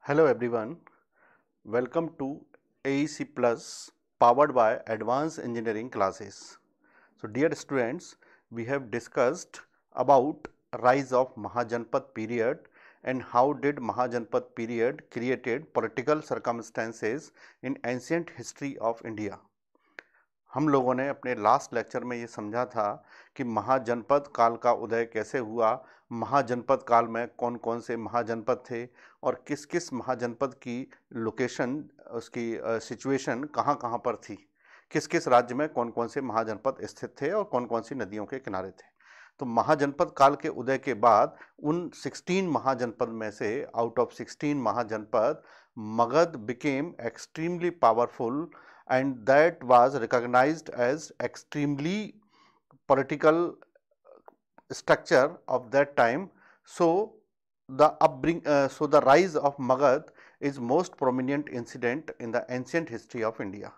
Hello everyone, welcome to AEC Plus powered by Advanced Engineering classes. So dear students, we have discussed about rise of Mahajanpad period and how did Mahajanpad period created political circumstances in ancient history of India. हम लोगों ने अपने last lecture में ये समझा था कि महाजनपद काल का उदय कैसे हुआ, महाजनपद काल में कौन कौन से महाजनपद थे और किस किस महाजनपद की लोकेशन, उसकी सिचुएशन कहाँ कहाँ पर थी, किस किस राज्य में कौन कौन से महाजनपद स्थित थे और कौन कौन सी नदियों के किनारे थे। तो महाजनपद काल के उदय के बाद उन 16 महाजनपद में से out of 16 Mahajanapada Magadha became extremely powerful and that was recognized as extremely political structure of that time. So the rise of Magad is most prominent incident in the ancient history of India.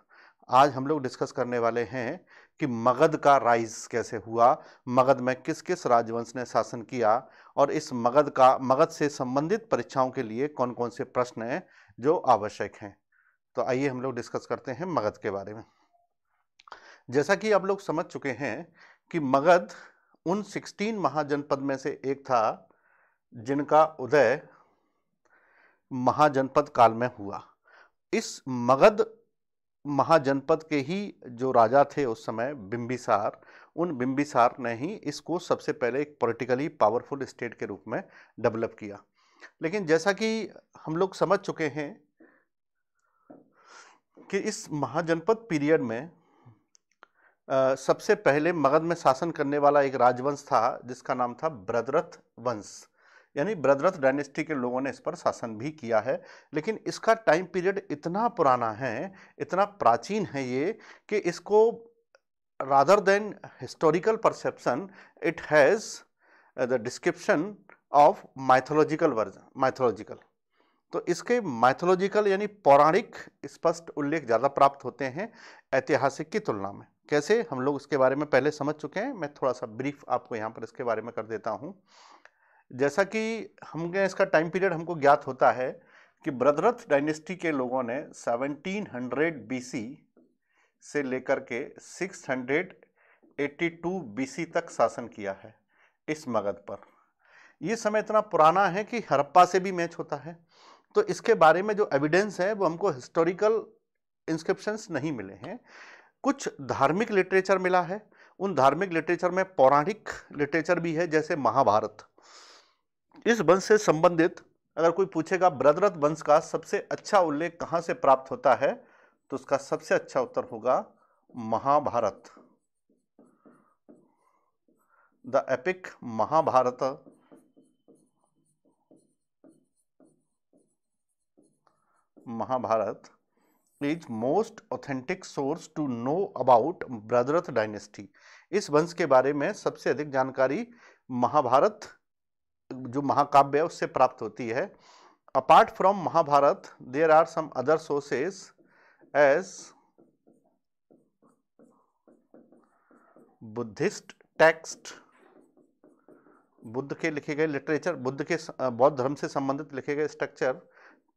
आज हम लोग discuss करने वाले हैं कि मगध का rise कैसे हुआ, मगध में किस किस राजवंश ने शासन किया और इस मगध से संबंधित परीक्षाओं के लिए कौन कौन से प्रश्न हैं जो आवश्यक हैं। तो आइए हम लोग डिस्कस करते हैं मगध के बारे में। जैसा कि आप लोग समझ चुके हैं कि मगध उन 16 महाजनपद में से एक था जिनका उदय महाजनपद काल में हुआ। इस मगध महाजनपद के ही जो राजा थे उस समय बिंबिसार, उन बिंबिसार ने ही इसको सबसे पहले एक पॉलिटिकली पावरफुल स्टेट के रूप में डेवलप किया। लेकिन जैसा कि हम लोग समझ चुके हैं कि इस महाजनपद पीरियड में सबसे पहले मगध में शासन करने वाला एक राजवंश था जिसका नाम था ब्रदरथ वंश, यानी ब्रदरथ डायनेस्टी के लोगों ने इस पर शासन भी किया है। लेकिन इसका टाइम पीरियड इतना पुराना है, इतना प्राचीन है ये कि इसको rather than historical perception it has the description of mythological. तो इसके माइथोलॉजिकल यानी पौराणिक स्पष्ट उल्लेख ज़्यादा प्राप्त होते हैं ऐतिहासिक की तुलना में। कैसे, हम लोग इसके बारे में पहले समझ चुके हैं, मैं थोड़ा सा ब्रीफ आपको यहाँ पर इसके बारे में कर देता हूँ। जैसा कि हमने इसका टाइम पीरियड हमको ज्ञात होता है कि ब्रदरथ डायनेस्टी के लोगों ने 1700 BC से लेकर के 682 BC तक शासन किया है इस मगध पर। ये समय इतना पुराना है कि हड़प्पा से भी मैच होता है। तो इसके बारे में जो एविडेंस है वो हमको हिस्टोरिकल इंस्क्रिप्शंस नहीं मिले हैं, कुछ धार्मिक लिटरेचर मिला है। उन धार्मिक लिटरेचर में पौराणिक लिटरेचर भी है, जैसे महाभारत। इस वंश से संबंधित अगर कोई पूछेगा ब्रदरथ वंश का सबसे अच्छा उल्लेख कहाँ से प्राप्त होता है, तो उसका सबसे अच्छा उत्तर होगा Mahabharata. The epic Mahabharata is most authentic source to know about Brihadratha dynasty. इस वंश के बारे में सबसे अधिक जानकारी महाभारत जो महाकाव्य है उससे प्राप्त होती है। Apart from Mahabharat there are some other sources as Buddhist text, Buddha के लिखे गए लिटरेचर, बौद्ध धर्म से संबंधित लिखे गए स्ट्रक्चर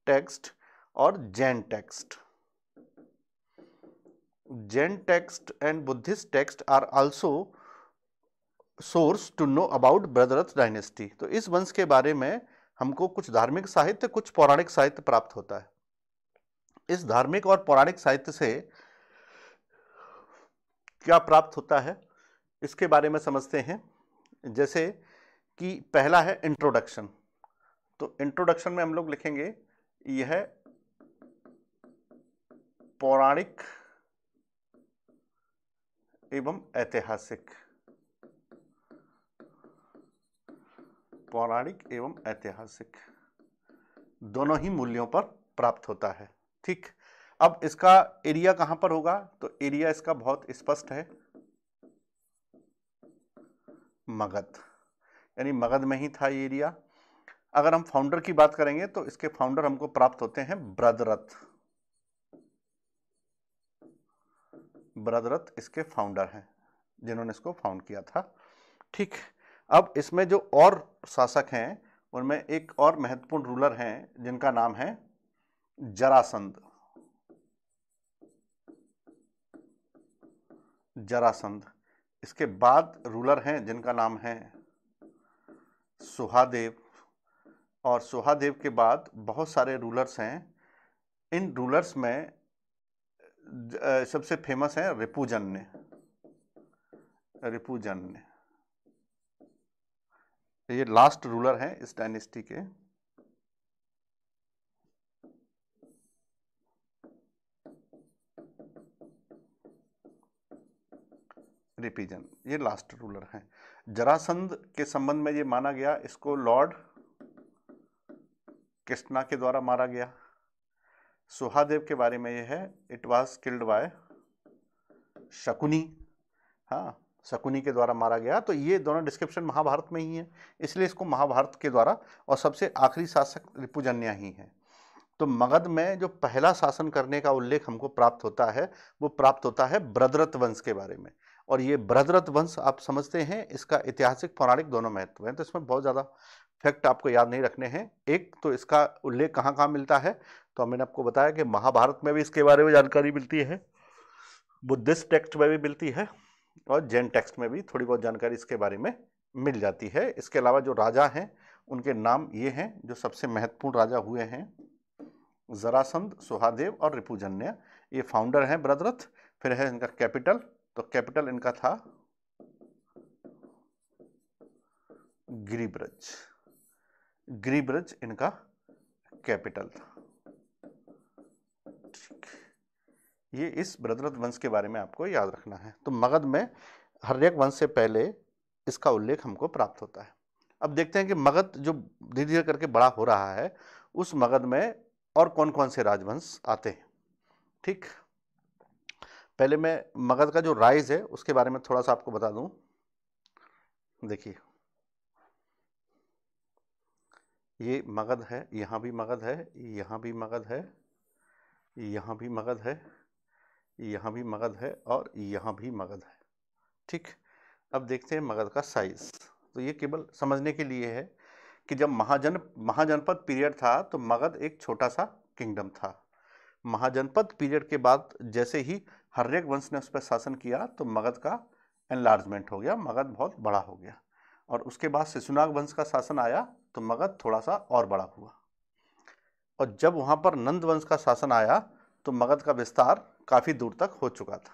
टेक्स्ट और Jain text. Jain text and Buddhist text are also source to know about Brotherth dynasty। तो इस वंश के बारे में हमको कुछ धार्मिक साहित्य, कुछ पौराणिक साहित्य प्राप्त होता है। इस धार्मिक और पौराणिक साहित्य से क्या प्राप्त होता है इसके बारे में समझते हैं। जैसे कि पहला है इंट्रोडक्शन। तो इंट्रोडक्शन में हम लोग लिखेंगे यह पौराणिक एवं ऐतिहासिक, पौराणिक एवं ऐतिहासिक दोनों ही मूल्यों पर प्राप्त होता है। ठीक, अब इसका एरिया कहां पर होगा, तो एरिया इसका बहुत स्पष्ट है, मगध, यानी मगध में ही था ये एरिया। अगर हम फाउंडर की बात करेंगे तो इसके फाउंडर हमको प्राप्त होते हैं ब्रदरथ। ब्रदरथ इसके फाउंडर हैं जिन्होंने इसको फाउंड किया था। ठीक, अब इसमें जो और शासक हैं उनमें एक और महत्वपूर्ण रूलर हैं जिनका नाम है जरासंध। जरासंध। इसके बाद रूलर हैं जिनका नाम है सुहादेव, और सुहादेव के बाद बहुत सारे रूलर्स हैं। इन रूलर्स में सबसे फेमस है रिपुजन्य। रिपुजन्य ये लास्ट रूलर हैं इस डायनेस्टी के। रिपुजन ये लास्ट रूलर हैं। जरासंध के संबंध में ये माना गया, इसको लॉर्ड कृष्णा के द्वारा मारा गया। सुहादेव के बारे में ये है, it was killed by Shakuni. हाँ, शकुनी के द्वारा मारा गया। तो ये दोनों डिस्क्रिप्शन महाभारत में ही है, इसलिए इसको महाभारत के द्वारा, और सबसे आखिरी शासक रिपुजन्य ही है। तो मगध में जो पहला शासन करने का उल्लेख हमको प्राप्त होता है वो प्राप्त होता है बृहद्रथ वंश के बारे में। और ये बृहद्रथ वंश आप समझते हैं, इसका ऐतिहासिक पौराणिक दोनों महत्व है, तो इसमें बहुत ज़्यादा फैक्ट आपको याद नहीं रखने हैं। एक तो इसका उल्लेख कहाँ कहाँ मिलता है, तो मैंने आपको बताया कि महाभारत में भी इसके बारे में जानकारी मिलती है, बुद्धिस्ट टेक्स्ट में भी मिलती है, और जैन टेक्स्ट में भी थोड़ी बहुत जानकारी इसके बारे में मिल जाती है। इसके अलावा जो राजा हैं उनके नाम ये हैं, जो सबसे महत्वपूर्ण राजा हुए हैं, जरासंध, सुहादेव और रिपुजन्य। ये फाउंडर हैं बृहद्रथ। फिर है इनका कैपिटल, तो कैपिटल इनका था गिरिब्रज। गिरिब्रज इनका कैपिटल था। ठीक, ये इस बृहद्रथ वंश के बारे में आपको याद रखना है। तो मगध में हर्यक वंश से पहले इसका उल्लेख हमको प्राप्त होता है। अब देखते हैं कि मगध जो धीरे धीरे करके बड़ा हो रहा है, उस मगध में और कौन कौन से राजवंश आते हैं। ठीक, पहले मैं मगध का जो राइज है उसके बारे में थोड़ा सा आपको बता दूं। देखिए, ये मगध है, यहाँ भी मगध है, यहाँ भी मगध है, यहाँ भी मगध है, यहाँ भी मगध है, और यहाँ भी मगध है। ठीक, अब देखते हैं मगध का साइज। तो ये केवल समझने के लिए है कि जब महाजनपद पीरियड था तो मगध एक छोटा सा किंगडम था। महाजनपद पीरियड के बाद जैसे ही हर्यक वंश ने उस पर शासन किया तो मगध का एनलार्जमेंट हो गया, मगध बहुत बड़ा हो गया। और उसके बाद शिशुनाग वंश का शासन आया तो मगध थोड़ा सा और बड़ा हुआ। और जब वहाँ पर नंद वंश का शासन आया तो मगध का विस्तार काफ़ी दूर तक हो चुका था।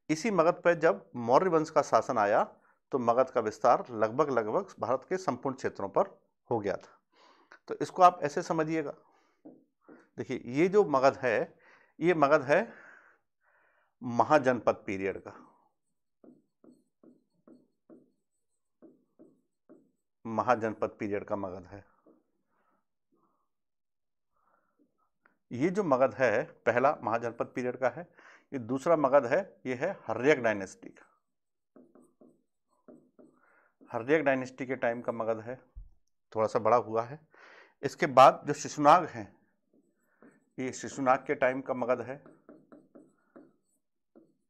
इसी मगध पर जब मौर्य वंश का शासन आया तो मगध का विस्तार लगभग भारत के संपूर्ण क्षेत्रों पर हो गया था। तो इसको आप ऐसे समझिएगा, देखिए ये जो मगध है, ये मगध है महाजनपद पीरियड का। महाजनपद पीरियड का मगध है। ये जो मगध है पहला महाजनपद पीरियड का है। ये दूसरा मगध है, ये है हर्यक डायनेस्टी का। हर्यक डायनेस्टी के टाइम का मगध है, थोड़ा सा बड़ा हुआ है। इसके बाद जो शिशुनाग हैं, ये शिशुनाग के टाइम का मगध है,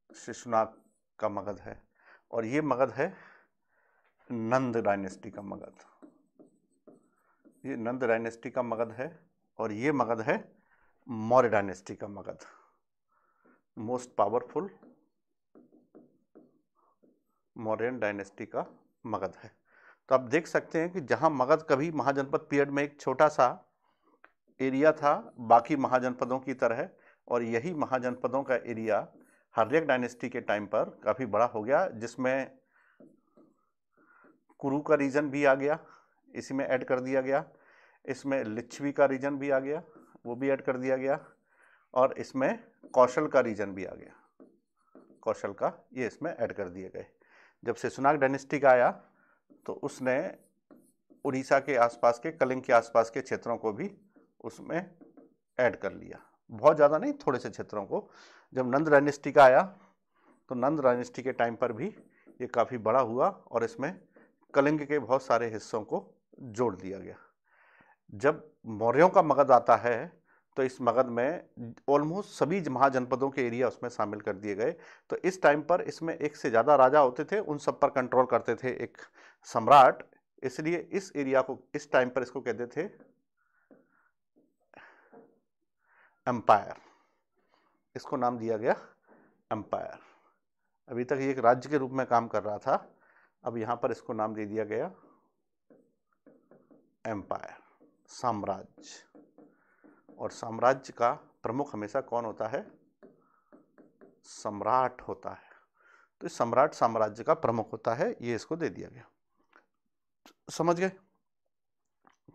शिशुनाग का मगध है। और ये मगध है नंद डायनेस्टी का मगध। ये नंद डायनेस्टी का मगध है। और ये मगध है मौर्य डायनेस्टी का Magadh, most powerful Mauryan dynasty का मगध है। तो आप देख सकते हैं कि जहां मगध कभी महाजनपद पीरियड में एक छोटा सा एरिया था बाकी महाजनपदों की तरह, और यही महाजनपदों का एरिया हर्यक डायनेस्टी के टाइम पर काफ़ी बड़ा हो गया, जिसमें कुरु का रीजन भी आ गया, इसी में ऐड कर दिया गया। इसमें लिच्छवी का रीजन भी आ गया, वो भी ऐड कर दिया गया। और इसमें कौशल का रीजन भी आ गया, कौशल का, ये इसमें ऐड कर दिए गए। जब शिशुनाग डायनेस्टी का आया तो उसने उड़ीसा के आसपास के, कलिंग के आसपास के क्षेत्रों को भी उसमें ऐड कर लिया, बहुत ज़्यादा नहीं, थोड़े से क्षेत्रों को। जब नंद डायनेस्टी का आया तो नंद डायनेस्टी के टाइम पर भी ये काफ़ी बड़ा हुआ और इसमें कलिंग के बहुत सारे हिस्सों को जोड़ दिया गया। जब मौर्यों का मगध आता है तो इस मगध में ऑलमोस्ट सभी महाजनपदों के एरिया उसमें शामिल कर दिए गए। तो इस टाइम पर इसमें एक से ज़्यादा राजा होते थे, उन सब पर कंट्रोल करते थे एक सम्राट। इसलिए इस एरिया को इस टाइम पर इसको कहते थे एम्पायर, इसको नाम दिया गया एम्पायर। अभी तक ये एक राज्य के रूप में काम कर रहा था, अब यहां पर इसको नाम दे दिया गया एम्पायर, साम्राज्य। और साम्राज्य का प्रमुख हमेशा कौन होता है? सम्राट होता है। तो सम्राट साम्राज्य का प्रमुख होता है, ये इसको दे दिया गया। समझ गए?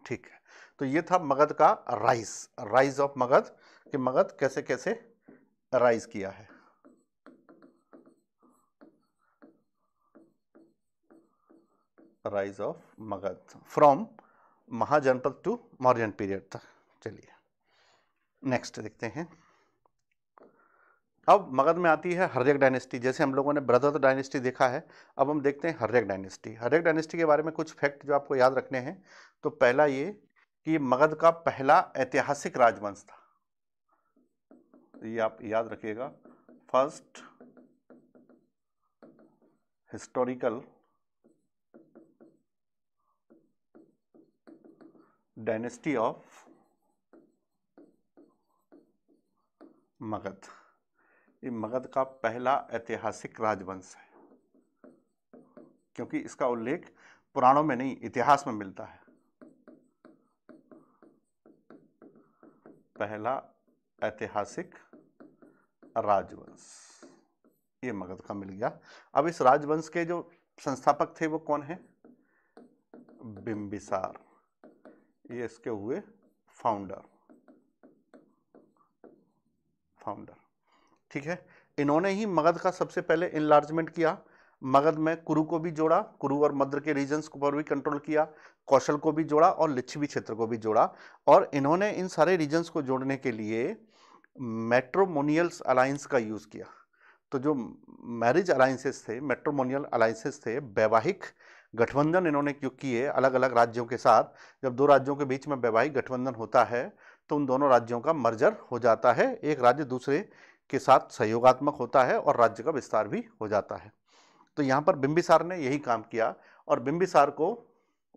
ठीक है, तो ये था मगध का राइज ऑफ मगध, कि मगध कैसे कैसे राइज किया है। Rise of Magadha from Mahajanapada to Mauryan period तक। चलिए नेक्स्ट देखते हैं। अब मगध में आती है हर्यक डायनेस्टी। जैसे हम लोगों ने बृहद्रथ डायनेस्टी देखा है, अब हम देखते हैं हर्यक डायनेस्टी। हर्यक डायनेस्टी के बारे में कुछ फैक्ट जो आपको याद रखने हैं। तो पहला ये कि मगध का पहला ऐतिहासिक राजवंश था, ये आप याद रखिएगा, first historical dynasty of Magadh. ये मगध का पहला ऐतिहासिक राजवंश है, क्योंकि इसका उल्लेख पुराणों में नहीं, इतिहास में मिलता है। पहला ऐतिहासिक राजवंश ये मगध का मिल गया। अब इस राजवंश के जो संस्थापक थे वो कौन है? बिंबिसार, ये इसके हुए फाउंडर। ठीक है, इन्होंने ही मगध का सबसे पहले इनलार्जमेंट किया। मगध में कुरु को भी जोड़ा, कुरु और मद्र के रीजन्स को पर भी कंट्रोल किया, कौशल को भी जोड़ा और लिच्छवी क्षेत्र को भी जोड़ा। और इन्होंने इन सारे रीजन्स को जोड़ने के लिए मैट्रोमोनियल्स अलायंस का यूज किया। तो जो मैरिज अलायंसेस थे, मैट्रोमोनियल अलायंसेस थे, वैवाहिक गठबंधन इन्होंने क्यों किए अलग अलग राज्यों के साथ। जब दो राज्यों के बीच में वैवाहिक गठबंधन होता है तो उन दोनों राज्यों का मर्जर हो जाता है, एक राज्य दूसरे के साथ सहयोगात्मक होता है और राज्य का विस्तार भी हो जाता है। तो यहाँ पर बिंबिसार ने यही काम किया। और बिंबिसार को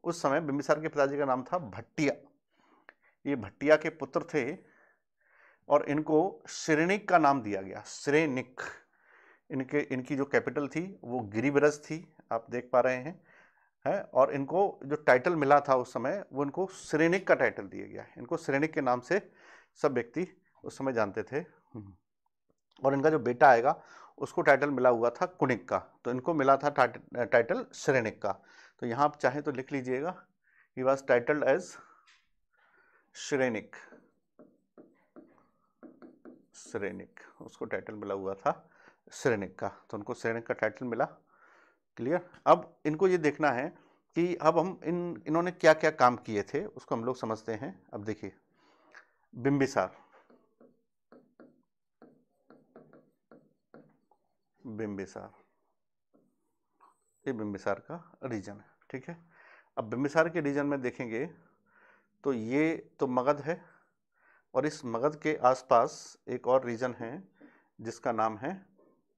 उस समय, बिंबिसार के पिताजी का नाम था भट्टिया, ये भट्टिया के पुत्र थे और इनको श्रेणिक का नाम दिया गया। श्रेणिक, इनकी जो कैपिटल थी वो गिरिब्रज थी, आप देख पा रहे हैं, है। और इनको जो टाइटल मिला था उस समय वो इनको श्रेणिक का टाइटल दिया गया। इनको श्रेणिक के नाम से सब व्यक्ति उस समय जानते थे। और इनका जो बेटा आएगा उसको टाइटल मिला हुआ था कुणिक का, तो इनको मिला था टाइटल श्रेणिक का। तो यहाँ आप चाहें तो लिख लीजिएगा, he was titled as Shrenik, Shrenik, उसको टाइटल मिला हुआ था श्रेणिक का, तो उनको श्रेणिक का टाइटल मिला। क्लियर? अब इनको ये देखना है कि अब हम इन्होंने क्या क्या काम किए थे उसको हम लोग समझते हैं। अब देखिए, बिंबिसार, बिंबिसार, ये बिंबिसार का रीजन है। ठीक है, अब बिंबिसार के रीजन में देखेंगे तो ये तो मगध है, और इस मगध के आसपास एक और रीजन है जिसका नाम है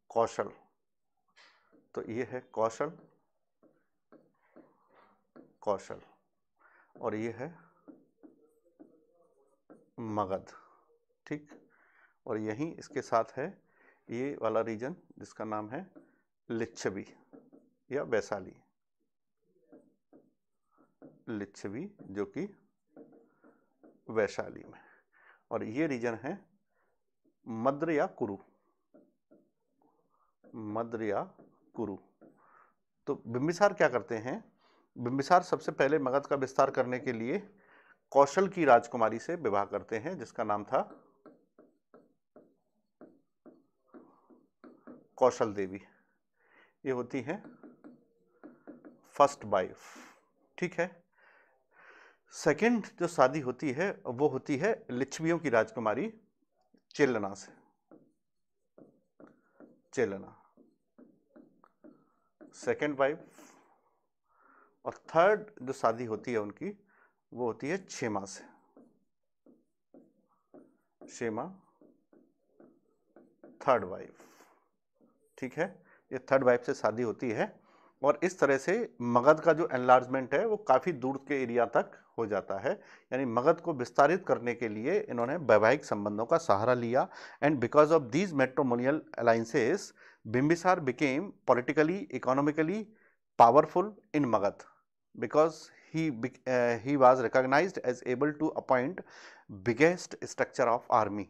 कौशल। तो ये है कौशल, कौशल, और ये है मगध। ठीक, और यहीं इसके साथ है ये वाला रीजन जिसका नाम है लिच्छवी या वैशाली, लिच्छवी जो कि वैशाली में। और ये रीजन है मद्र या कुरु, मद्र या कुरु। तो बिंबिसार क्या करते हैं? बिंबिसार सबसे पहले मगध का विस्तार करने के लिए कौशल की राजकुमारी से विवाह करते हैं जिसका नाम था कौशल देवी। ये होती है फर्स्ट वाइफ। ठीक है, सेकंड जो शादी होती है वो होती है लिच्छवियों की राजकुमारी चेलना से, चेलना सेकंड वाइफ। और थर्ड जो शादी होती है उनकी वो होती है क्षेमा से, क्षेमा थर्ड वाइफ। ठीक है, ये थर्ड वाइफ से शादी होती है और इस तरह से मगध का जो एनलार्जमेंट है वो काफ़ी दूर के एरिया तक हो जाता है। यानी मगध को विस्तारित करने के लिए इन्होंने वैवाहिक संबंधों का सहारा लिया। And because of these matrimonial alliances Bimbisara became politically economically powerful in Magadh because he was recognized as able to appoint biggest structure of army।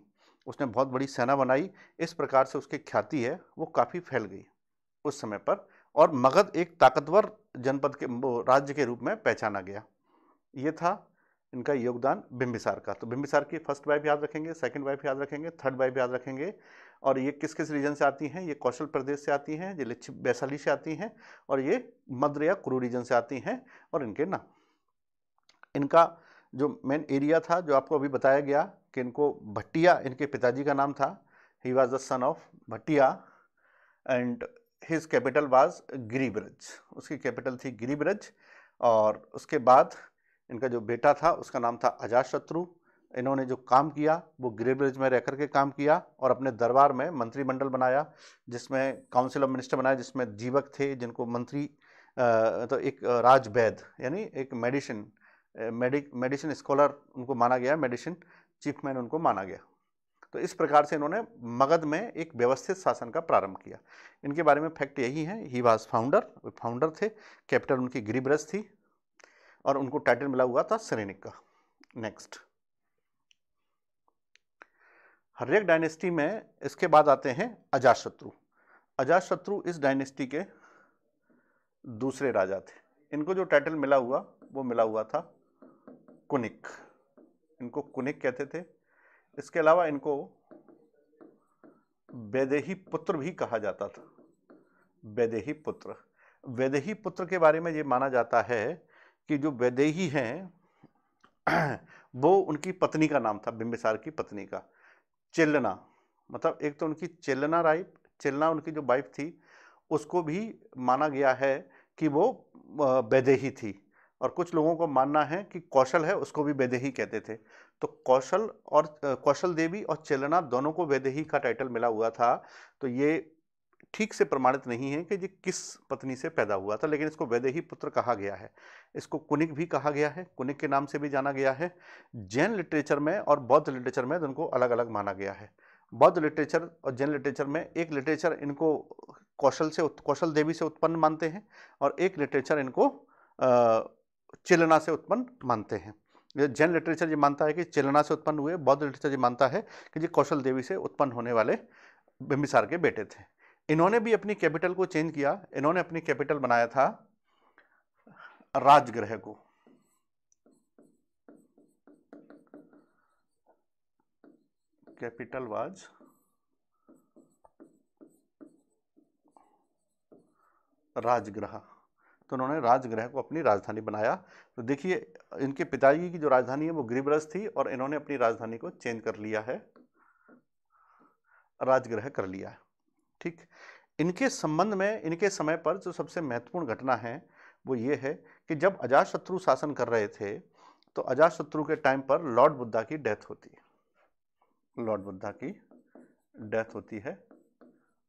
उसने बहुत बड़ी सेना बनाई, इस प्रकार से उसकी ख्याति है वो काफ़ी फैल गई उस समय पर, और मगध एक ताकतवर जनपद के राज्य के रूप में पहचाना गया। ये था इनका योगदान बिम्बिसार का। तो बिम्बिसार की फर्स्ट वाइफ याद रखेंगे, सेकंड वाइफ याद रखेंगे, थर्ड वाइफ याद रखेंगे। और ये किस किस रीजन से आती हैं? ये कौशल प्रदेश से आती हैं, ये लिच्छिप वैशाली से आती हैं, और ये मद्र या कुरु रीजन से आती हैं। और इनका जो मेन एरिया था जो आपको अभी बताया गया कि इनको भट्टिया इनके पिताजी का नाम था। He was the son of Bhattiya and his capital was गिरिब्रज। उसकी कैपिटल थी गिरिब्रज। और उसके बाद इनका जो बेटा था उसका नाम था अजातशत्रु। इन्होंने जो काम किया वो गिरिब्रज में रह करके काम किया और अपने दरबार में मंत्रिमंडल बनाया, जिसमें काउंसिल ऑफ मिनिस्टर बनाया, जिसमें जीवक थे जिनको मंत्री तो एक राजवैद्य यानी एक मेडिसिन स्कॉलर उनको माना गया, मेडिसिन चीफ मैन उनको माना गया। तो इस प्रकार से इन्होंने मगध में एक व्यवस्थित शासन का प्रारंभ किया। इनके बारे में फैक्ट यही है, ही वाज फाउंडर थे, कैपिटल उनकी गिरिब्रज थी और उनको टाइटल मिला हुआ था सैनिक का। नेक्स्ट, हर्यक डायनेस्टी में इसके बाद आते हैं अजातशत्रु। अजातशत्रु इस डायनेस्टी के दूसरे राजा थे। इनको जो टाइटल मिला हुआ वो मिला हुआ था कुनिक। इनको कुनिक कहते थे। इसके अलावा इनको वैदेही पुत्र भी कहा जाता था। वैदेही पुत्र, वैदेही पुत्र के बारे में ये माना जाता है कि जो वैदेही हैं वो उनकी पत्नी का नाम था, बिंबिसार की पत्नी का। चिल्लना, मतलब एक तो उनकी चिल्लना उनकी जो वाइफ थी उसको भी माना गया है कि वो वैदेही थी। और कुछ लोगों को मानना है कि कौशल है उसको भी वैदेही कहते थे। तो कौशल देवी और चिल्लना दोनों को वैदेही का टाइटल मिला हुआ था। तो ये ठीक से प्रमाणित नहीं है कि ये किस पत्नी से पैदा हुआ था, लेकिन इसको वैदेही पुत्र कहा गया है। इसको कुनिक भी कहा गया है, कुनिक के नाम से भी जाना गया है। जैन लिटरेचर में और बौद्ध लिटरेचर में उनको अलग अलग माना गया है। बौद्ध लिटरेचर और जैन लिटरेचर में एक लिटरेचर इनको कौशल देवी से उत्पन्न मानते हैं और एक लिटरेचर इनको चिल्लना से उत्पन्न मानते हैं। जैन लिटरेचर ये मानता है कि चिल्लना से उत्पन्न हुए, बौद्ध लिटरेचर ये मानता है कि ये कौशल देवी से उत्पन्न होने वाले बिंबिसार के बेटे थे। इन्होंने भी अपनी कैपिटल को चेंज किया। इन्होंने अपनी कैपिटल बनाया था राजगृह को। Capital was Rajgriha. तो उन्होंने राजगृह को अपनी राजधानी बनाया। तो देखिए इनके पिताजी की जो राजधानी है वो गिरिब्रज थी और इन्होंने अपनी राजधानी को चेंज कर लिया है, राजगृह कर लिया है। ठीक, इनके संबंध में इनके समय पर जो सबसे महत्वपूर्ण घटना है वो ये है कि जब अजातशत्रु शासन कर रहे थे तो अजातशत्रु के टाइम पर लॉर्ड बुद्धा की डेथ होती है। लॉर्ड बुद्धा की डेथ होती है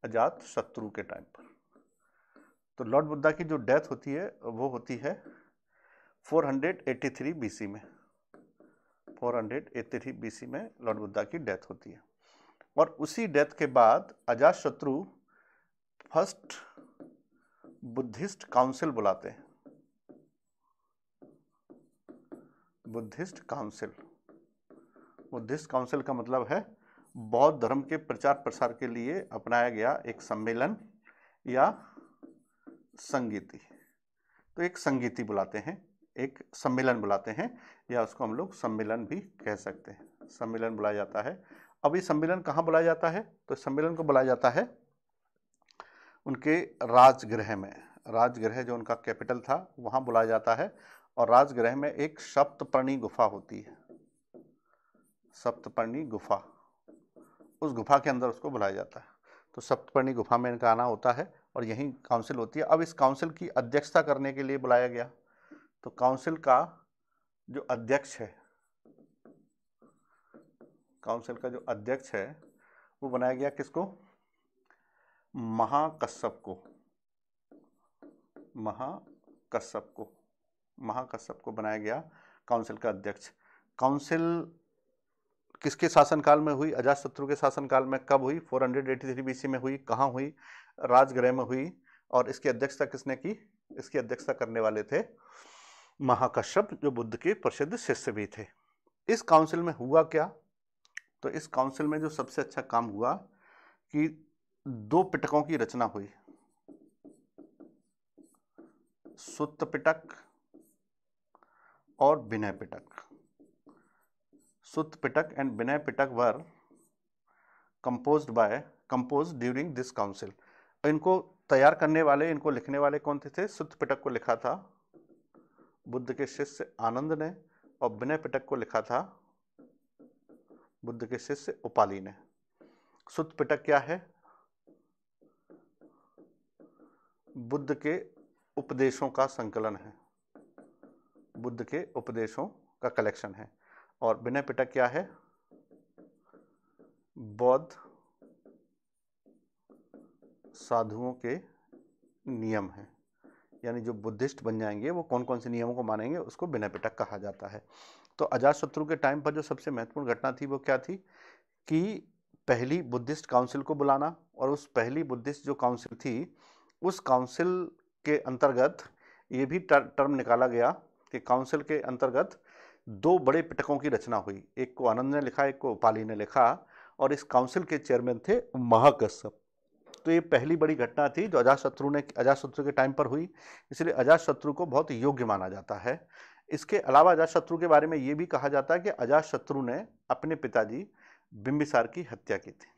अजातशत्रु के टाइम पर। तो लॉर्ड बुद्धा की जो डेथ होती है वो होती है 483 बीसी में। 483 बीसी में लॉर्ड बुद्धा की डेथ होती है। और उसी डेथ के बाद अजातशत्रु फर्स्ट बुद्धिस्ट काउंसिल बुलाते हैं। बुद्धिस्ट काउंसिल, बुद्धिस्ट काउंसिल का मतलब है बौद्ध धर्म के प्रचार प्रसार के लिए अपनाया गया एक सम्मेलन या संगीति। तो एक संगीति बुलाते हैं, एक सम्मेलन बुलाते हैं, या उसको हम लोग सम्मेलन भी कह सकते हैं। सम्मेलन बुलाया जाता है। अब ये सम्मेलन कहाँ बुलाया जाता है? तो सम्मेलन को बुलाया जाता है उनके राजगृह में। राजगृह जो उनका कैपिटल था वहाँ बुलाया जाता है। और राजगृह में एक सप्तपर्णी गुफा होती है, सप्तपर्णी गुफा, उस गुफा के अंदर उसको बुलाया जाता है। तो सप्तपर्णी गुफा में इनका आना होता है और यहीं काउंसिल होती है। अब इस काउंसिल की अध्यक्षता करने के लिए बुलाया गया। तो काउंसिल का जो अध्यक्ष है, काउंसिल का जो अध्यक्ष है वो बनाया गया किसको? महाकश्यप को। महाकश्यप को बनाया गया काउंसिल का अध्यक्ष। काउंसिल किसके शासनकाल में हुई? अजातशत्रु के शासनकाल में। कब हुई? 483 बीसी में हुई। कहाँ हुई? राजगृह में हुई। और इसकी अध्यक्षता किसने की? इसकी अध्यक्षता करने वाले थे महाकश्यप, जो बुद्ध के प्रसिद्ध शिष्य भी थे। इस काउंसिल में हुआ क्या? तो इस काउंसिल में जो सबसे अच्छा काम हुआ कि 2 पिटकों की रचना हुई, सुत्त पिटक और Vinaya Pitaka. Sutta Pitaka and Vinaya Pitaka were composed during this council. इनको तैयार करने वाले, इनको लिखने वाले कौन थे? सुत्त पिटक को लिखा था बुद्ध के शिष्य आनंद ने, और विनय पिटक को लिखा था बुद्ध के शिष्य उपाली ने। सुत्त पिटक क्या है? बुद्ध के उपदेशों का संकलन है, बुद्ध के उपदेशों का कलेक्शन है। और विनय पिटक क्या है? बौद्ध साधुओं के नियम है, यानी जो बुद्धिस्ट बन जाएंगे वो कौन कौन से नियमों को मानेंगे, उसको विनय पिटक कहा जाता है। तो अजातशत्रु के टाइम पर जो सबसे महत्वपूर्ण घटना थी वो क्या थी कि पहली बुद्धिस्ट काउंसिल को बुलाना, और उस पहली बुद्धिस्ट जो काउंसिल थी उस काउंसिल के अंतर्गत ये भी टर्म निकाला गया कि काउंसिल के अंतर्गत 2 बड़े पिटकों की रचना हुई। एक को आनंद ने लिखा, एक को उपाली ने लिखा, और इस काउंसिल के चेयरमैन थे महाकश्यप। तो ये पहली बड़ी घटना थी जो अजातशत्रु के टाइम पर हुई, इसलिए अजातशत्रु को बहुत योग्य माना जाता है। इसके अलावा अजातशत्रु के बारे में ये भी कहा जाता है कि अजातशत्रु ने अपने पिताजी बिंबिसार की हत्या की थी।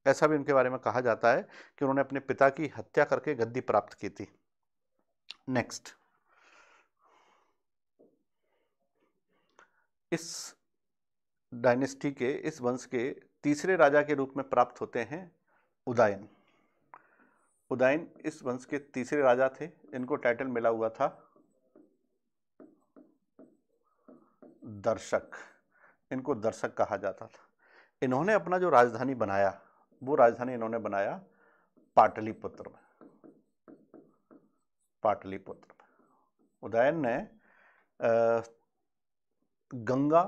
ऐसा भी उनके बारे में कहा जाता है कि उन्होंने अपने पिता की हत्या करके गद्दी प्राप्त की थी। नेक्स्ट, इस डायनेस्टी के, इस वंश के तीसरे राजा के रूप में प्राप्त होते हैं उदयन। उदयन इस वंश के तीसरे राजा थे। इनको टाइटल मिला हुआ था दर्शक। इनको दर्शक कहा जाता था। इन्होंने अपना जो राजधानी बनाया, वो राजधानी इन्होंने बनाया पाटलिपुत्र में। पाटलिपुत्र में उदयन ने गंगा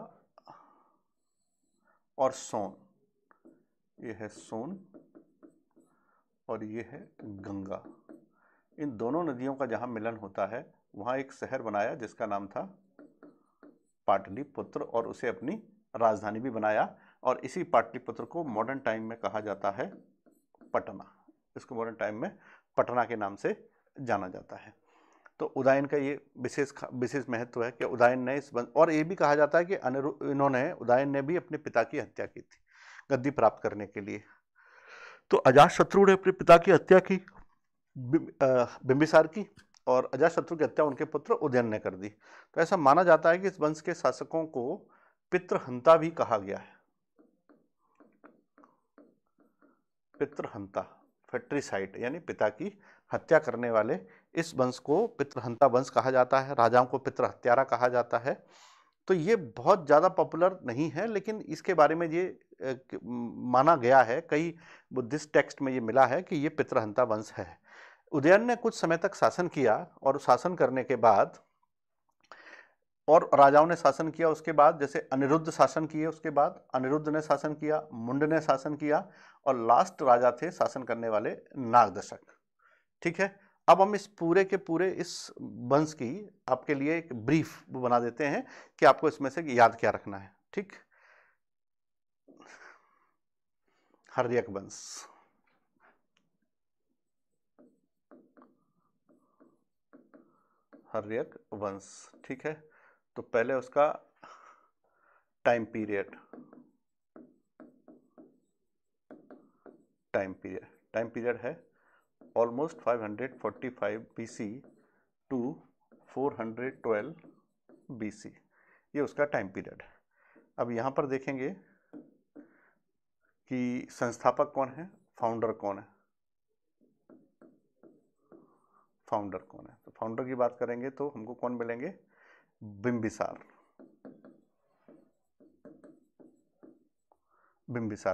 और सोन, ये है सोन और ये है गंगा, इन दोनों नदियों का जहां मिलन होता है वहां एक शहर बनाया जिसका नाम था पाटलिपुत्र, और उसे अपनी राजधानी भी बनाया। और इसी पाटलिपुत्र को मॉडर्न टाइम में कहा जाता है पटना। इसको मॉडर्न टाइम में पटना के नाम से जाना जाता है। तो उदयन का ये विशेष महत्व है कि उदयन ने और ये भी कहा जाता है कि उदयन ने भी अपने पिता की हत्या की थी गद्दी प्राप्त करने के लिए। तो अजातशत्रु ने अपने पिता की हत्या की बिंबिसार की, और अजातशत्रु की हत्या उनके पुत्र उदयन ने कर दी। तो ऐसा माना जाता है कि इस वंश के शासकों को पितृहंता भी कहा गया है। पितृहंता, फेट्रिसाइड, यानी पिता की हत्या करने वाले इस वंश को पितृहंता वंश कहा जाता है। राजाओं को पितृहत्यारा कहा जाता है। तो ये बहुत ज़्यादा पॉपुलर नहीं है, लेकिन इसके बारे में ये माना गया है, कई बुद्धिस्ट टेक्स्ट में ये मिला है कि ये पितृहंता वंश है। उदयन ने कुछ समय तक शासन किया, और शासन करने के बाद, और राजाओं ने शासन किया उसके बाद, जैसे अनिरुद्ध शासन किए, उसके बाद अनिरुद्ध ने शासन किया, मुंड ने शासन किया, और लास्ट राजा थे शासन करने वाले नागदशक। ठीक है, अब हम इस पूरे के पूरे इस वंश की आपके लिए एक ब्रीफ बना देते हैं कि आपको इसमें से याद क्या रखना है। ठीक, हर्यक वंश। हर्यक वंश, ठीक है। तो पहले उसका टाइम पीरियड है ऑलमोस्ट 545 BC टू 412 BC, ये उसका टाइम पीरियड है। अब यहाँ पर देखेंगे कि संस्थापक कौन है, फाउंडर कौन है। तो फाउंडर की बात करेंगे तो हमको कौन मिलेंगे, बिंबिसार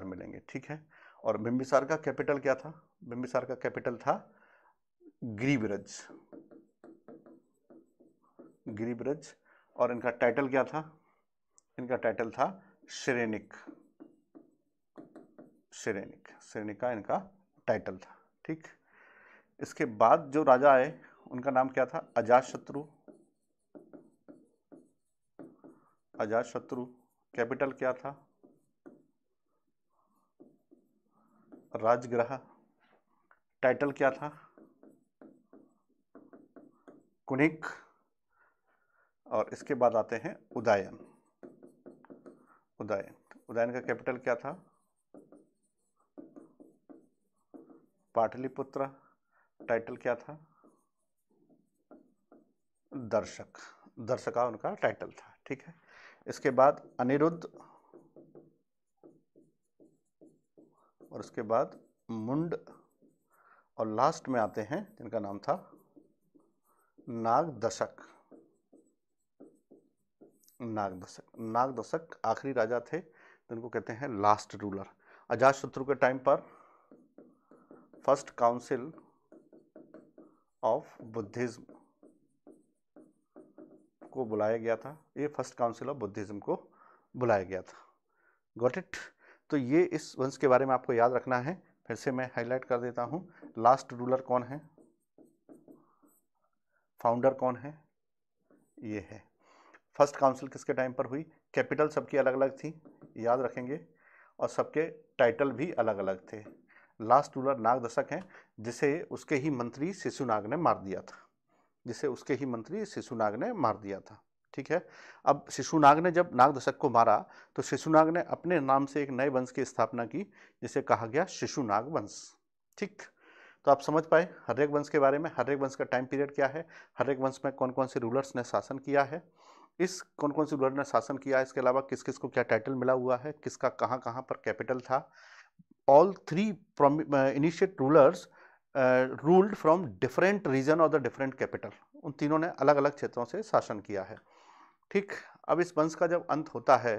मिलेंगे। ठीक है, और बिंबिसार का कैपिटल क्या था? बिंबिसार का कैपिटल था गिरिब्रज। गिरिब्रज, और इनका टाइटल क्या था? इनका टाइटल था श्रेनिक। श्रेनिक का इनका टाइटल था। ठीक, इसके बाद जो राजा आए उनका नाम क्या था? अजातशत्रु। अजातशत्रु। कैपिटल क्या था? राजगृह। टाइटल क्या था? कुनिक। और इसके बाद आते हैं उदयन। उदयन का कैपिटल क्या था? पाटलिपुत्र। टाइटल क्या था? दर्शका उनका टाइटल था। ठीक है, इसके बाद अनिरुद्ध, और उसके बाद मुंड, और लास्ट में आते हैं जिनका नाम था नागदशक। नागदशक आखिरी राजा थे, जिनको कहते हैं लास्ट रूलर। अजातशत्रु के टाइम पर फर्स्ट काउंसिल ऑफ बुद्धिज्म को बुलाया गया था। ये फर्स्ट काउंसिल ऑफ बुद्धिज्म को बुलाया गया था। Got it? तो ये इस वंश के बारे में आपको याद रखना है। फिर से मैं हाईलाइट कर देता हूँ। लास्ट रूलर कौन है? फाउंडर कौन है? ये है। फर्स्ट काउंसिल किसके टाइम पर हुई? कैपिटल सबकी अलग अलग थी, याद रखेंगे, और सबके टाइटल भी अलग अलग थे। लास्ट रूलर नागदशक हैं, जिसे उसके ही मंत्री शिशुनाग ने मार दिया था। ठीक है, अब शिशुनाग ने जब नागदशक को मारा तो शिशुनाग ने अपने नाम से एक नए वंश की स्थापना की, जिसे कहा गया शिशुनाग वंश। ठीक, तो आप समझ पाए हर एक वंश के बारे में, हर एक वंश का टाइम पीरियड क्या है, हर एक वंश में कौन कौन से रूलर्स ने शासन किया है, इस कौन कौन से रूलर ने शासन किया है, इसके अलावा किस किस को क्या टाइटल मिला हुआ है, किसका कहाँ कहाँ पर कैपिटल था। All three initiate rulers ruled from different region और द डिफरेंट कैपिटल। उन तीनों ने अलग अलग क्षेत्रों से शासन किया है। ठीक, अब इस वंश का जब अंत होता है